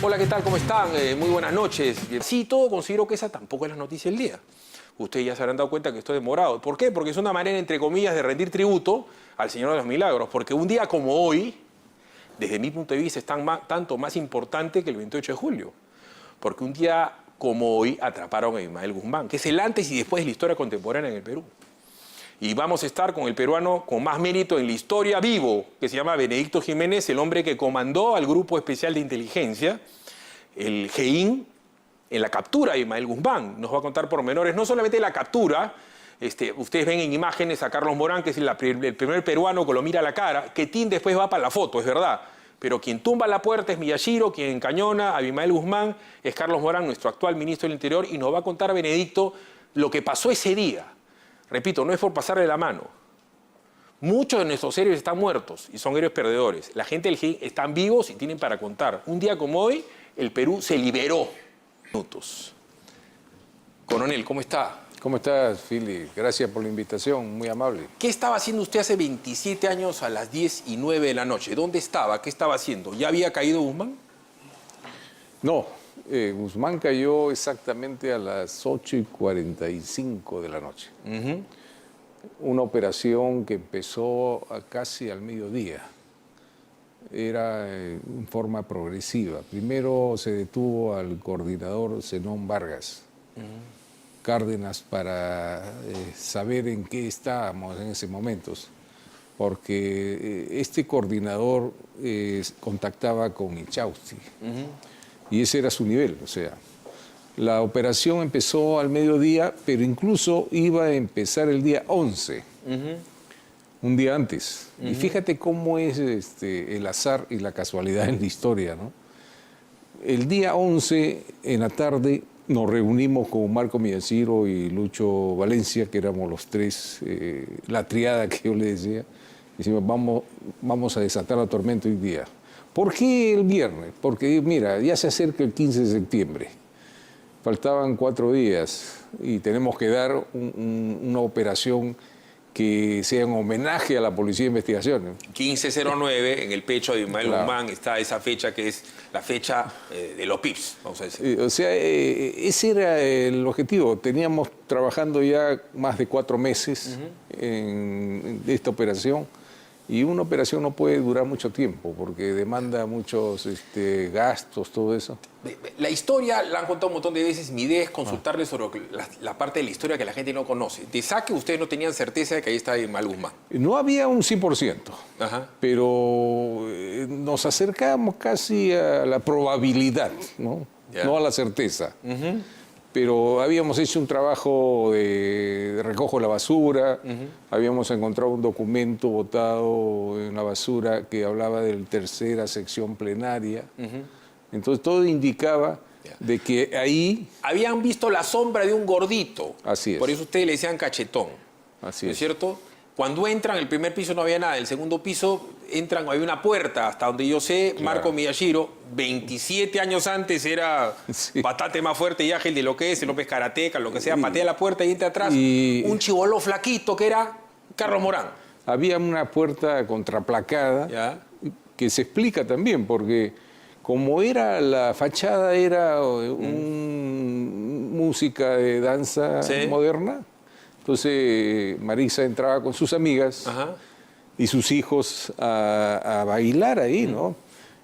Hola, ¿qué tal? ¿Cómo están? Muy buenas noches. Sí, todo considero que esa tampoco es la noticia del día. Ustedes ya se habrán dado cuenta que estoy demorado. ¿Por qué? Porque es una manera, entre comillas, de rendir tributo al Señor de los Milagros. Porque un día como hoy, desde mi punto de vista, es tanto más importante que el 28 de julio. Porque un día como hoy atraparon a Abimael Guzmán, que es el antes y después de la historia contemporánea en el Perú. Y vamos a estar con el peruano con más mérito en la historia vivo, que se llama Benedicto Jiménez, el hombre que comandó al Grupo Especial de Inteligencia, el GEIN, en la captura de Abimael Guzmán. Nos va a contar pormenores, no solamente de la captura. Ustedes ven en imágenes a Carlos Morán, que es el primer peruano que lo mira a la cara. Quetín después va para la foto, es verdad. Pero quien tumba la puerta es Miyashiro, quien encañona a Abimael Guzmán es Carlos Morán, nuestro actual ministro del Interior, y nos va a contar Benedicto lo que pasó ese día. Repito, no es por pasarle la mano. Muchos de nuestros héroes están muertos y son héroes perdedores. La gente del GIN están vivos y tienen para contar. Un día como hoy, el Perú se liberó. Minutos. Coronel, ¿cómo está? ¿Cómo estás, Fili? Gracias por la invitación, muy amable. ¿Qué estaba haciendo usted hace 27 años a las 10:09 de la noche? ¿Dónde estaba? ¿Qué estaba haciendo? ¿Ya había caído Guzmán? No, Guzmán cayó exactamente a las 8:45 de la noche. Una operación que empezó casi al mediodía. Era en forma progresiva. Primero se detuvo al coordinador Zenón Vargas Cárdenas para saber en qué estábamos en ese momento, porque este coordinador contactaba con Inchausti y ese era su nivel. O sea, la operación empezó al mediodía, pero incluso iba a empezar el día 11. Un día antes. Y fíjate cómo es el azar y la casualidad en la historia, ¿no? El día 11, en la tarde, nos reunimos con Marco Miyashiro y Lucho Valencia, que éramos los tres, la triada que yo le decía. Decimos, vamos a desatar la tormenta hoy día. ¿Por qué el viernes? Porque, mira, ya se acerca el 15 de septiembre. Faltaban 4 días y tenemos que dar una operación que sea en homenaje a la Policía de Investigación. 1509, en el pecho de Abimael Guzmán está esa fecha que es la fecha de los PIBs, vamos a decir. O sea, ese era el objetivo. Teníamos trabajando ya más de 4 meses en esta operación. Y una operación no puede durar mucho tiempo porque demanda muchos gastos, todo eso. La historia la han contado un montón de veces. Mi idea es consultarles sobre la parte de la historia que la gente no conoce. De saque, ustedes no tenían certeza de que ahí estaba Abimael Guzmán. No había un 100%, pero nos acercamos casi a la probabilidad, ¿no? No a la certeza. Pero habíamos hecho un trabajo de recojo de la basura, habíamos encontrado un documento botado en la basura que hablaba de la tercera sección plenaria. Entonces todo indicaba de que ahí... Habían visto la sombra de un gordito. Así es. Por eso ustedes le decían cachetón. Así ¿No es. es cierto? Cuando entran, el primer piso no había nada, el segundo piso entran, había una puerta, hasta donde yo sé, claro. Marco Miyashiro, 27 años antes era bastante más fuerte y ágil de lo que es, el López Karateca, lo que sea, patea la puerta y entra atrás un chibolo flaquito que era Carlos Morán. Había una puerta contraplacada que se explica también, porque como era la fachada, era música de danza moderna. Entonces Marisa entraba con sus amigas y sus hijos a bailar ahí, ¿no?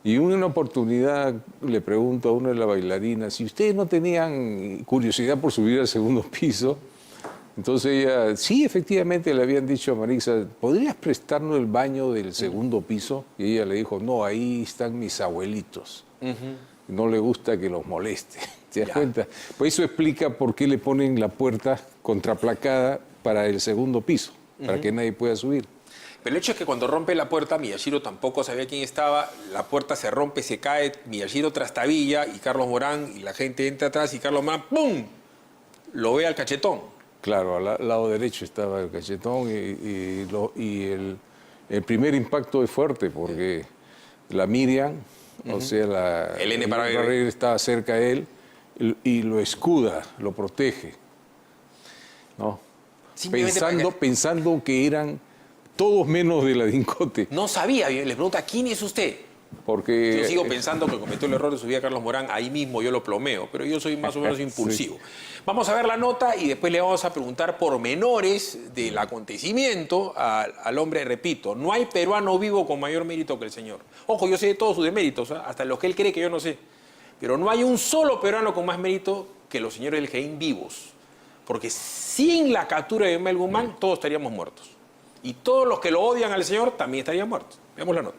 Y una oportunidad le pregunto a una de las bailarinas, si ustedes no tenían curiosidad por subir al segundo piso. Entonces ella, sí, efectivamente le habían dicho a Marisa, ¿podrías prestarnos el baño del segundo piso? Y ella le dijo, no, ahí están mis abuelitos. No le gusta que los moleste. ¿Te das cuenta? Pues eso explica por qué le ponen la puerta contraplacada para el segundo piso, para que nadie pueda subir. Pero el hecho es que cuando rompe la puerta, Miyashiro tampoco sabía quién estaba, la puerta se rompe, se cae, Miyashiro trastabilla y Carlos Morán y la gente entra atrás y Carlos Morán, ¡pum!, lo ve al cachetón. Claro, al lado derecho estaba el cachetón y el primer impacto es fuerte porque la Miriam, o sea, la Elena Parraguirre estaba cerca de él y lo escuda, lo protege, ¿no? Pensando que eran todos menos de la Dincote. No sabía, le pregunta, ¿quién es usted? Porque... Yo sigo pensando que cometió el error de subir a Carlos Morán, ahí mismo yo lo plomeo, pero yo soy más o menos impulsivo. Sí. Vamos a ver la nota y después le vamos a preguntar pormenores del acontecimiento al hombre, repito, no hay peruano vivo con mayor mérito que el señor. Ojo, yo sé de todos sus deméritos, hasta los que él cree que yo no sé, pero no hay un solo peruano con más mérito que los señores del GEIN vivos, porque sin la captura de Abimael Guzmán todos estaríamos muertos. Y todos los que lo odian al señor también estarían muertos. Veamos la nota.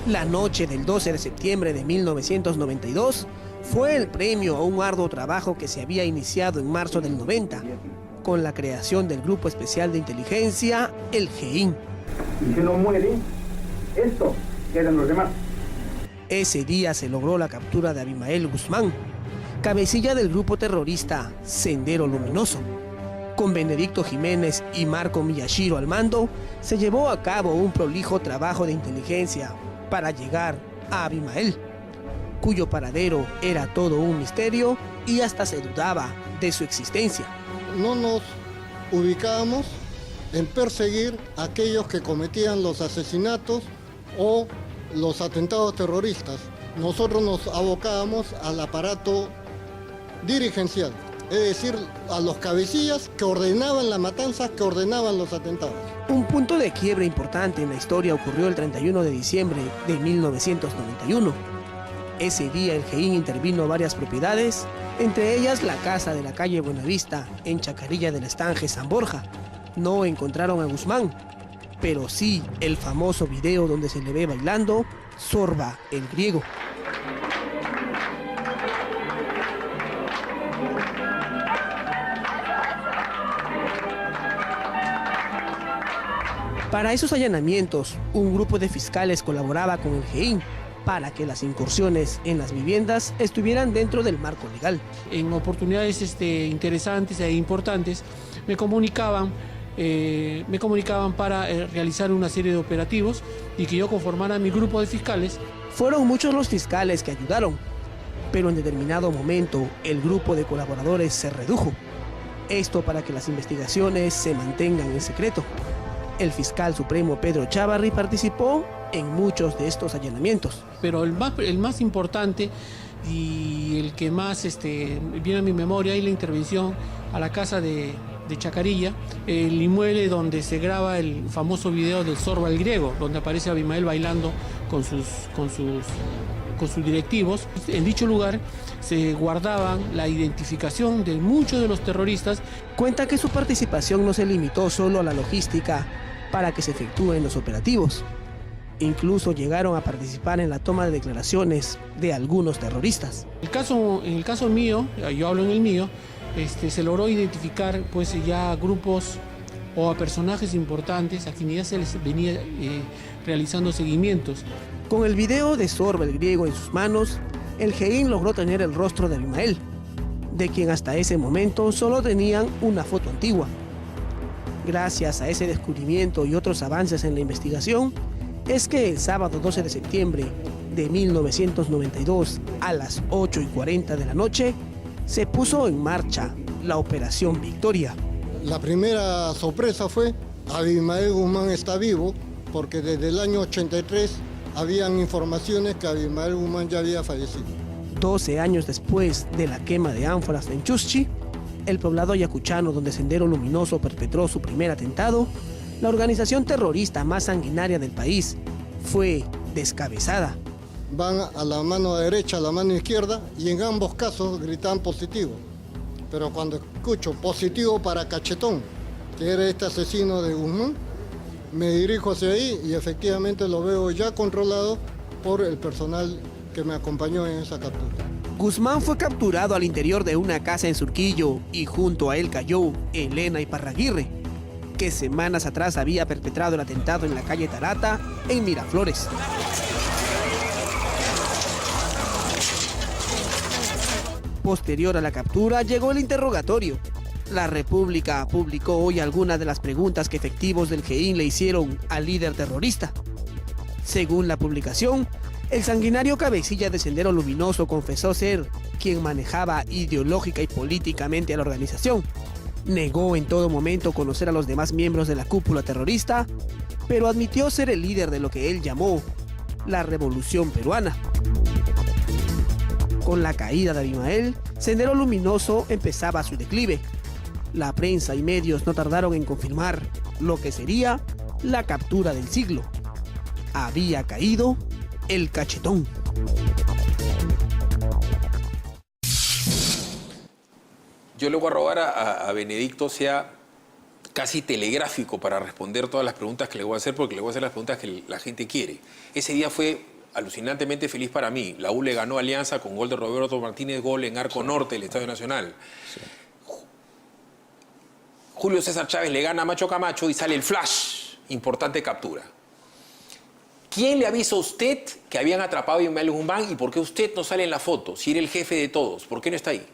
La noche del 12 de septiembre de 1992 fue el premio a un arduo trabajo que se había iniciado en marzo del 90, con la creación del Grupo Especial de Inteligencia, el GEIN. Y si no muere, esto quedan los demás. Ese día se logró la captura de Abimael Guzmán, cabecilla del grupo terrorista Sendero Luminoso. Con Benedicto Jiménez y Marco Miyashiro al mando, se llevó a cabo un prolijo trabajo de inteligencia para llegar a Abimael, cuyo paradero era todo un misterio y hasta se dudaba de su existencia. No nos ubicábamos en perseguir a aquellos que cometían los asesinatos o los atentados terroristas. Nosotros nos abocábamos al aparato dirigencial, es decir, a los cabecillas que ordenaban la matanza, que ordenaban los atentados. Un punto de quiebre importante en la historia ocurrió el 31 de diciembre de 1991. Ese día el GEIN intervino varias propiedades, entre ellas la casa de la calle Buenavista, en Chacarilla del Estanque, San Borja. No encontraron a Guzmán, pero sí el famoso video donde se le ve bailando Zorba el Griego. Para esos allanamientos, un grupo de fiscales colaboraba con el GEIN para que las incursiones en las viviendas estuvieran dentro del marco legal. En oportunidades interesantes e importantes me comunicaban para realizar una serie de operativos y que yo conformara mi grupo de fiscales. Fueron muchos los fiscales que ayudaron, pero en determinado momento el grupo de colaboradores se redujo. Esto para que las investigaciones se mantengan en secreto. El fiscal supremo Pedro Chávarri participó en muchos de estos allanamientos. Pero el más importante y el que más viene a mi memoria es la intervención a la casa de Chacarilla, el inmueble donde se graba el famoso video del Zorba el Griego, donde aparece Abimael bailando con sus directivos. En dicho lugar se guardaban la identificación de muchos de los terroristas. Cuenta que su participación no se limitó solo a la logística para que se efectúen los operativos. Incluso llegaron a participar en la toma de declaraciones de algunos terroristas. En el caso mío, yo hablo en el mío, se logró identificar pues ya grupos o a personajes importantes a quienes ya se les venía realizando seguimientos. Con el video de Zorba el Griego en sus manos, el GEIN logró tener el rostro de Abimael, de quien hasta ese momento solo tenían una foto antigua. Gracias a ese descubrimiento y otros avances en la investigación, es que el sábado 12 de septiembre de 1992, a las 8:40 de la noche, se puso en marcha la Operación Victoria. La primera sorpresa fue: Abimael Guzmán está vivo, porque desde el año 83 habían informaciones que Abimael Guzmán ya había fallecido. 12 años después de la quema de ánforas en Chuschi, el poblado ayacuchano donde Sendero Luminoso perpetró su primer atentado, la organización terrorista más sanguinaria del país fue descabezada. Van a la mano derecha, a la mano izquierda, y en ambos casos gritan positivo. Pero cuando escucho positivo para Cachetón, que era este asesino de Guzmán, me dirijo hacia ahí y efectivamente lo veo ya controlado por el personal que me acompañó en esa captura. Guzmán fue capturado al interior de una casa en Surquillo y junto a él cayó Elena Iparraguirre, que semanas atrás había perpetrado el atentado en la calle Tarata, en Miraflores. Posterior a la captura llegó el interrogatorio. La República publicó hoy algunas de las preguntas que efectivos del GEIN le hicieron al líder terrorista. Según la publicación, el sanguinario cabecilla de Sendero Luminoso confesó ser quien manejaba ideológica y políticamente a la organización, Negó en todo momento conocer a los demás miembros de la cúpula terrorista, pero admitió ser el líder de lo que él llamó la Revolución Peruana. Con la caída de Abimael, Sendero Luminoso empezaba su declive. La prensa y medios no tardaron en confirmar lo que sería la captura del siglo. Había caído el cachetón. Yo le voy a robar a Benedicto sea casi telegráfico para responder todas las preguntas que le voy a hacer, porque le voy a hacer las preguntas que la gente quiere. Ese día fue alucinantemente feliz para mí. La U le ganó a Alianza con gol de Roberto Martínez, gol en Arco Norte del Estadio Nacional. Sí. Julio César Chávez le gana a Macho Camacho y sale el flash, importante captura. ¿Quién le avisa a usted que habían atrapado a Abimael Guzmán y por qué usted no sale en la foto? Si era el jefe de todos, ¿por qué no está ahí?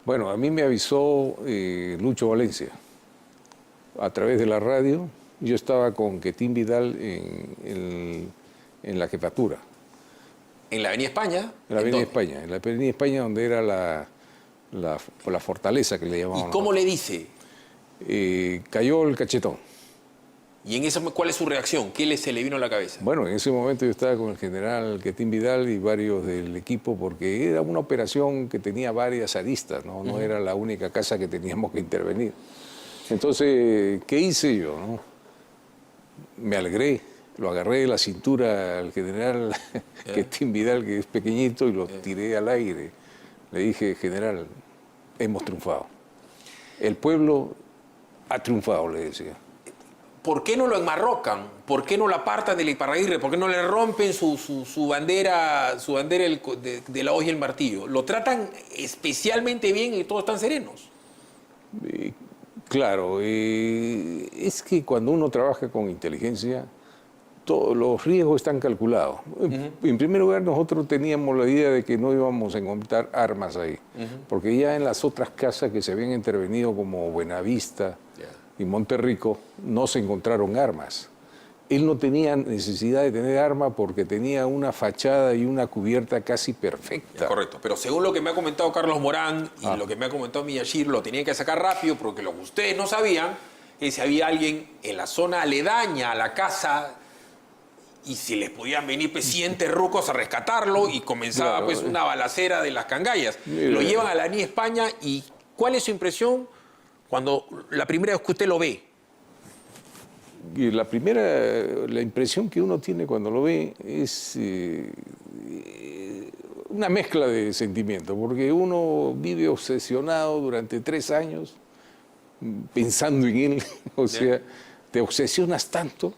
Bueno, a mí me avisó Lucho Valencia a través de la radio. Yo estaba con Quetín Vidal en la jefatura. ¿En la Avenida España? En la Avenida España. En la Avenida España, donde era la fortaleza que le llamaban. ¿Y cómo le dice? Cayó el cachetón. ¿Y en eso cuál es su reacción? ¿Qué se le vino a la cabeza? Bueno, en ese momento yo estaba con el general Quetín Vidal y varios del equipo, porque era una operación que tenía varias aristas, ¿no? No era la única casa que teníamos que intervenir. Entonces, ¿qué hice yo, no? Me alegré, lo agarré de la cintura al general Quetín Vidal, que es pequeñito, y lo tiré al aire. Le dije, general, hemos triunfado. El pueblo ha triunfado, le decía. ¿Por qué no lo enmarrocan? ¿Por qué no la apartan del Iparraguirre? ¿Por qué no le rompen su bandera, de la hoz y el martillo? ¿Lo tratan especialmente bien y todos están serenos? Claro, es que cuando uno trabaja con inteligencia, todos los riesgos están calculados. En primer lugar, nosotros teníamos la idea de que no íbamos a encontrar armas ahí, porque ya en las otras casas que se habían intervenido, como Buenavista y Monterrico, no se encontraron armas. Él no tenía necesidad de tener armas porque tenía una fachada y una cubierta casi perfecta. Correcto, pero según lo que me ha comentado Carlos Morán y lo que me ha comentado Miyashir, lo tenían que sacar rápido porque lo que ustedes no sabían es si había alguien en la zona aledaña a la casa y si les podían venir 100 terrucos a rescatarlo y comenzaba pues una balacera de las cangallas. Lo llevan a la Avenida España y ¿cuál es su impresión cuando la primera vez que usted lo ve? Y la impresión que uno tiene cuando lo ve es una mezcla de sentimientos, porque uno vive obsesionado durante 3 años pensando en él, o sea, te obsesionas tanto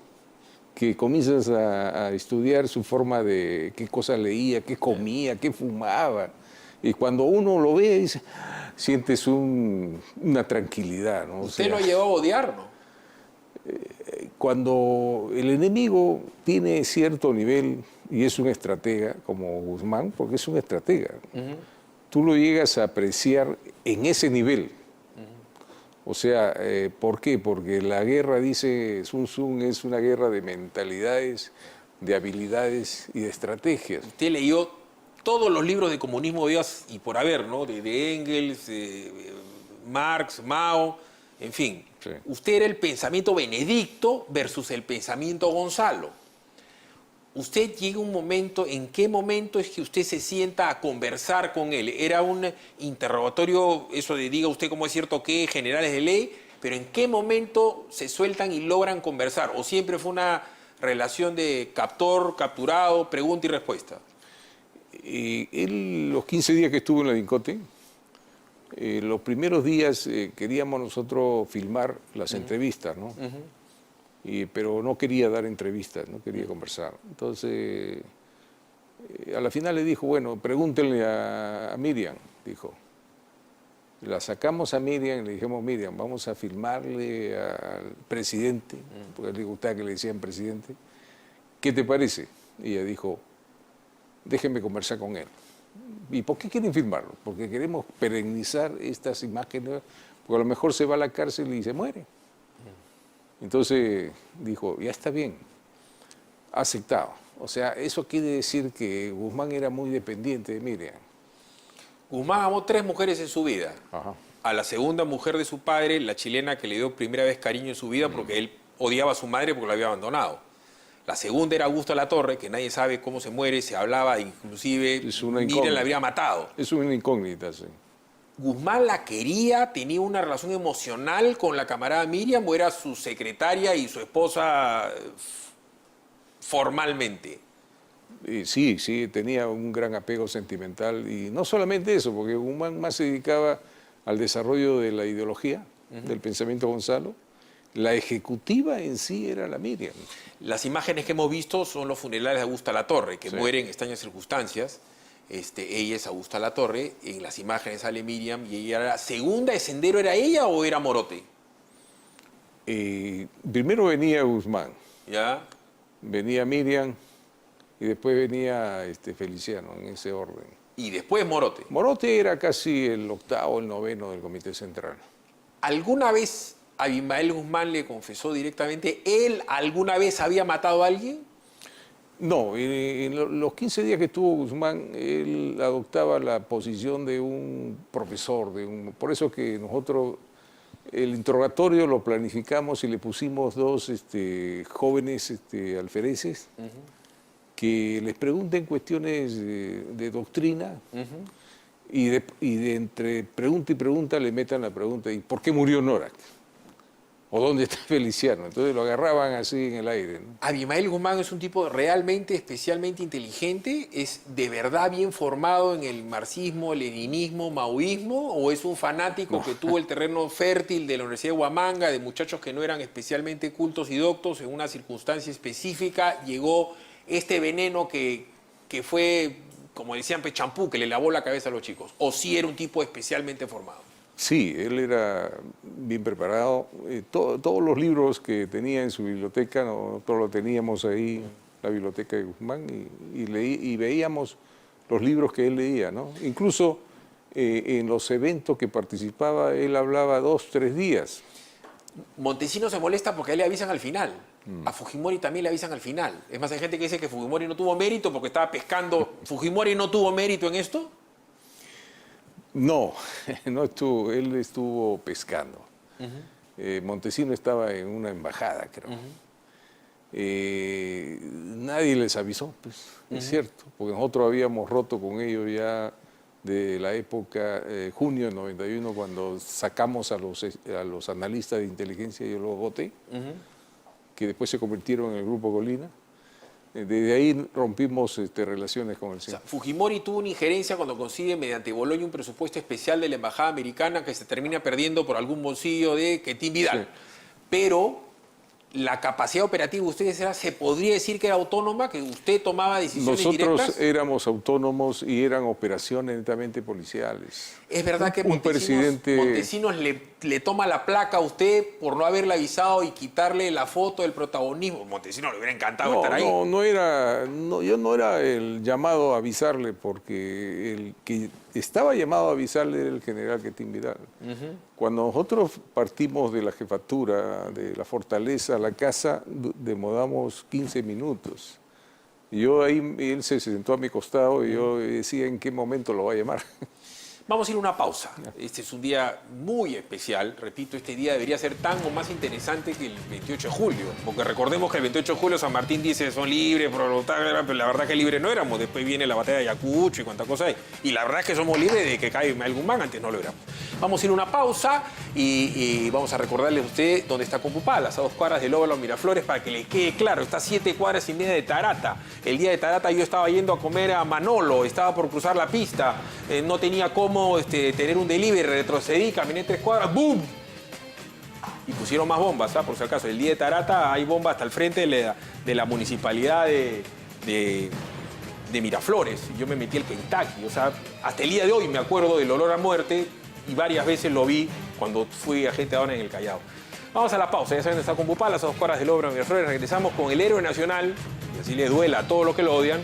que comienzas a estudiar su forma de qué cosas leía, qué comía, qué fumaba, y cuando uno lo ve, sientes una tranquilidad, ¿no? Usted lo llevó a odiar, ¿no? Cuando el enemigo tiene cierto nivel y es un estratega, como Guzmán, porque es un estratega, tú lo llegas a apreciar en ese nivel. O sea, ¿por qué? Porque la guerra, dice Sun Tzu, es una guerra de mentalidades, de habilidades y de estrategias. Usted leyó todos los libros de comunismo y por haber, ¿no? De Engels, Marx, Mao, en fin. Sí. Usted era el pensamiento Benedicto versus el pensamiento Gonzalo. Usted llega un momento, ¿en qué momento es que usted se sienta a conversar con él? Era un interrogatorio, eso de diga usted cómo es cierto que generales de ley, pero ¿en qué momento se sueltan y logran conversar? ¿O siempre fue una relación de captor, capturado, pregunta y respuesta? Él, los 15 días que estuvo en la DINCOTE, los primeros días queríamos nosotros filmar las entrevistas, ¿no? Pero no quería dar entrevistas, no quería conversar. Entonces, a la final le dijo, bueno, pregúntenle a Miriam, dijo. La sacamos a Miriam y le dijimos, Miriam, vamos a filmarle al presidente, porque le gustaba que le decían presidente. ¿Qué te parece? Y ella dijo, déjenme conversar con él. ¿Y por qué quieren filmarlo? Porque queremos perennizar estas imágenes, porque a lo mejor se va a la cárcel y se muere. Entonces dijo, ya está bien, ha aceptado. O sea, eso quiere decir que Guzmán era muy dependiente de Miriam. Guzmán amó 3 mujeres en su vida. Ajá. a la segunda mujer de su padre, la chilena que le dio primera vez cariño en su vida porque él odiaba a su madre porque la había abandonado. La segunda era Augusta Latorre, que nadie sabe cómo se muere, se hablaba, inclusive Miriam la habría matado. Es una incógnita, sí. ¿Guzmán la quería, tenía una relación emocional con la camarada Miriam o era su secretaria y su esposa formalmente? Sí, tenía un gran apego sentimental y no solamente eso, porque Guzmán más se dedicaba al desarrollo de la ideología, del pensamiento Gonzalo. La ejecutiva en sí era la Miriam. Las imágenes que hemos visto son los funerales de Augusta Latorre, que muere en extrañas circunstancias. Ella es Augusta Latorre, en las imágenes sale Miriam y ella era la segunda de Sendero. ¿Era ella o era Morote? Primero venía Guzmán, ¿Ya? venía Miriam y después venía Feliciano, en ese orden. Y después Morote. Morote era casi el octavo, el noveno del Comité Central. ¿Alguna vez Abimael Guzmán le confesó directamente, él alguna vez había matado a alguien? No, en los 15 días que estuvo Guzmán, él adoptaba la posición de un profesor, por eso que nosotros el interrogatorio lo planificamos y le pusimos dos jóvenes alfereces que les pregunten cuestiones de doctrina y de entre pregunta y pregunta le metan la pregunta, ¿y por qué murió Norak? ¿O dónde está Feliciano? Entonces lo agarraban así en el aire, ¿no? Abimael Guzmán es un tipo realmente, especialmente inteligente. ¿Es de verdad bien formado en el marxismo, leninismo, maoísmo? ¿O es un fanático que tuvo el terreno fértil de la Universidad de Huamanga, de muchachos que no eran especialmente cultos y doctos? En una circunstancia específica llegó este veneno que fue, como decían, champú, que le lavó la cabeza a los chicos. ¿O sí era un tipo especialmente formado? Sí, él era bien preparado. Todos los libros que tenía en su biblioteca, nosotros lo teníamos ahí, la biblioteca de Guzmán, y veíamos los libros que él leía, ¿no? Incluso en los eventos que participaba, él hablaba 2, 3 días. Montesinos se molesta porque a él le avisan al final. A Fujimori también le avisan al final. Es más, hay gente que dice que Fujimori no tuvo mérito porque estaba pescando. ¿Fujimori no tuvo mérito en esto? No, no estuvo, él estuvo pescando. Montesinos estaba en una embajada, creo. Nadie les avisó, pues, es cierto, porque nosotros habíamos roto con ellos ya de la época, junio del 91, cuando sacamos a los analistas de inteligencia y yo los voté, que después se convirtieron en el Grupo Colina. Desde ahí rompimos relaciones con el CIN. O sea, Fujimori tuvo una injerencia cuando consigue mediante Boloña un presupuesto especial de la Embajada Americana que se termina perdiendo por algún bolsillo de Quetín Vidal. Sí. Pero la capacidad operativa de ustedes se podría decir que era autónoma, que usted tomaba decisiones Nosotros directas. Éramos autónomos y eran operaciones netamente policiales. Es verdad que Montesinos le toma la placa a usted por no haberle avisado y quitarle la foto del protagonismo. Montesinos le hubiera encantado estar ahí. Yo no era el llamado a avisarle, porque el que estaba llamado a avisarle era el general Quetín Vidal. Cuando nosotros partimos de la jefatura, de la fortaleza a la casa, demoramos 15 minutos. Y yo ahí, él se sentó a mi costado y yo decía en qué momento lo va a llamar. Vamos a ir a una pausa. Este es un día muy especial. Repito, este día debería ser tan o más interesante que el 28 de julio. Porque recordemos que el 28 de julio San Martín dice son libres, pero la verdad que libres no éramos. Después viene la batalla de Ayacucho y cuánta cosa hay. Y la verdad es que somos libres de que caiga algún man, antes no lo éramos. Vamos a ir a una pausa y vamos a recordarle a usted dónde está Compupalas, a 2 cuadras del Óvalo Miraflores, para que le quede claro. Está a 7 cuadras y media de Tarata. El día de Tarata yo estaba yendo a comer a Manolo, estaba por cruzar la pista, no tenía cómo tener un delivery, retrocedí, caminé 3 cuadras, ¡boom! Y pusieron más bombas, por si acaso. El día de Tarata hay bombas hasta el frente de la municipalidad de Miraflores. Yo me metí al Kentucky, o sea, hasta el día de hoy me acuerdo del olor a muerte y varias veces lo vi cuando fui agente ahora en el Callao. Vamos a la pausa, ya saben dónde está Compupalas, a 2 cuadras del Óvalo Miraflores. Regresamos con el héroe nacional, y así le duela a todos los que lo odian,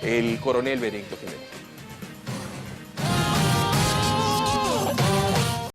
el coronel Benedicto Jiménez.